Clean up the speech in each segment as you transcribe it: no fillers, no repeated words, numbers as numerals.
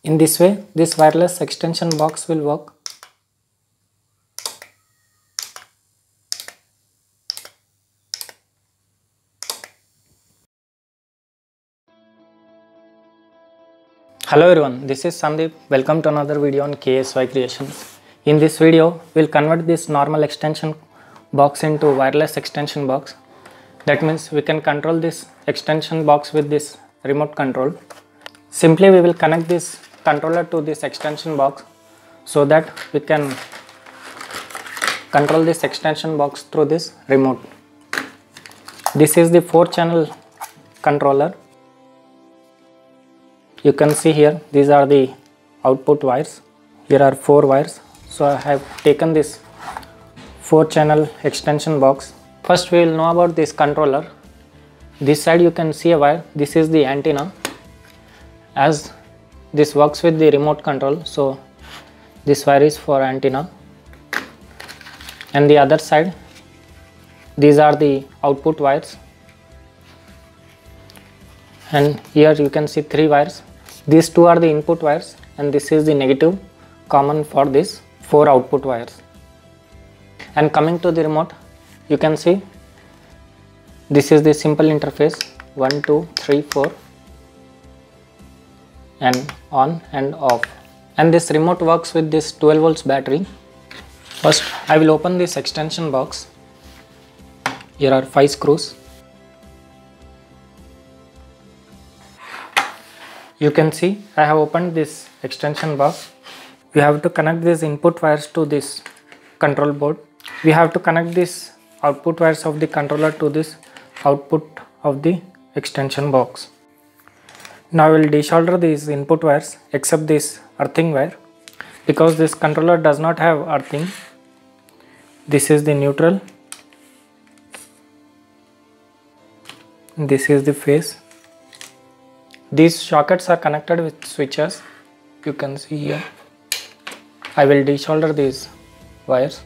In this way, this wireless extension box will work. Hello everyone, this is Sandeep. Welcome to another video on KSY Creations. In this video, we'll convert this normal extension box into wireless extension box. That means we can control this extension box with this remote control. Simply we will connect this controller to this extension box so that we can control this extension box through this remote. This is the 4-channel controller. You can see here, these are the output wires. Here are 4 wires. So I have taken this 4-channel extension box. First we will know about this controller. This side you can see a wire. This is the antenna. As this works with the remote control, so this wire is for antenna. And the other side, these are the output wires. And here you can see 3 wires. These 2 are the input wires and this is the negative common for these 4 output wires. And coming to the remote, you can see this is the simple interface 1, 2, 3, 4 and on and off. And this remote works with this 12 volts battery. First I will open this extension box. Here are 5 screws. You can see I have opened this extension box. We have to connect these input wires to this control board. We have to connect these output wires of the controller to this output of the extension box. Now I will desolder these input wires except this earthing wire because this controller does not have earthing. This is the neutral. This is the phase. These sockets are connected with switches. You can see here. I will desolder these wires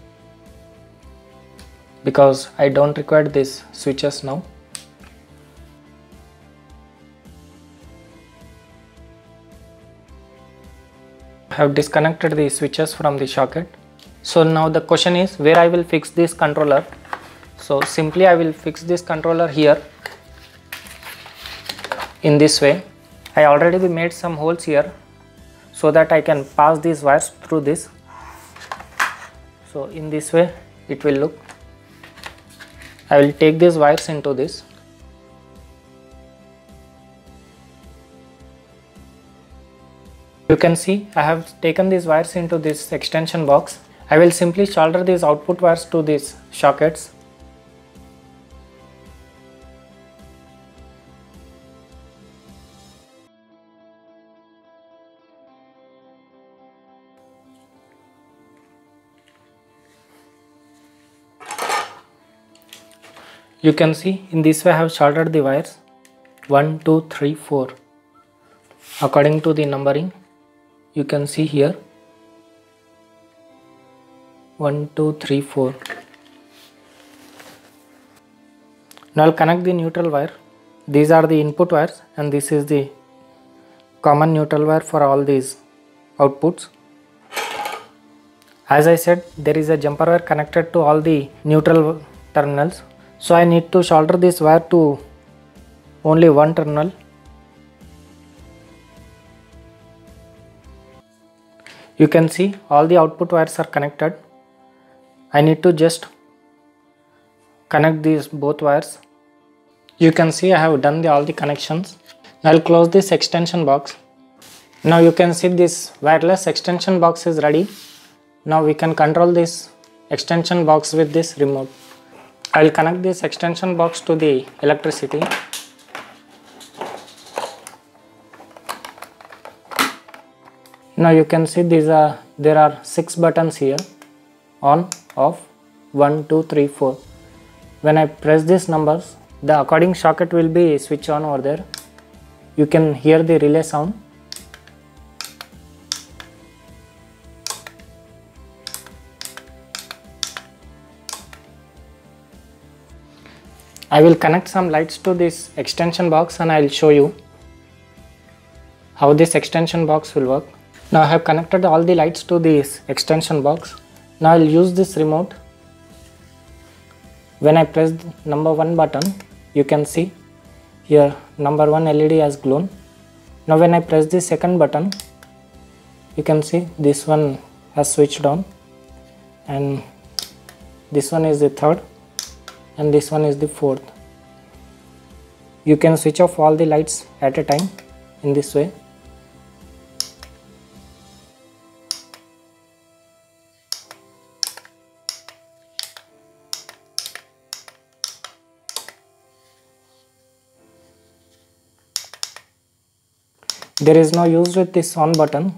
because I don't require these switches now. I have disconnected the switches from the socket. So now the question is where I will fix this controller. So simply I will fix this controller here in this way. I already made some holes here so that I can pass these wires through this. So in this way it will look. I will take these wires into this. You can see I have taken these wires into this extension box. I will simply solder these output wires to these sockets. You can see in this way I have soldered the wires 1, 2, 3, 4 according to the numbering. You can see here 1, 2, 3, 4. Now I'll connect the neutral wire. These are the input wires and this is the common neutral wire for all these outputs. As I said, there is a jumper wire connected to all the neutral terminals. So I need to solder this wire to only one terminal. You can see all the output wires are connected. I need to just connect these both wires. You can see I have done all the connections. Now I'll close this extension box. Now you can see this wireless extension box is ready. Now we can control this extension box with this remote. I will connect this extension box to the electricity. Now you can see there are 6 buttons here: on, off, 1, 2, 3, 4. When I press these numbers, the according socket will be switch on over there. You can hear the relay sound. I will connect some lights to this extension box and I will show you. how this extension box will work. Now I have connected all the lights to this extension box. Now I will use this remote. When I press number 1 button, you can see here number 1 LED has glowed. Now when I press the second button, you can see this one has switched on, and this one is the third, and this one is the fourth. You can switch off all the lights at a time in this way. There is no use with this on button.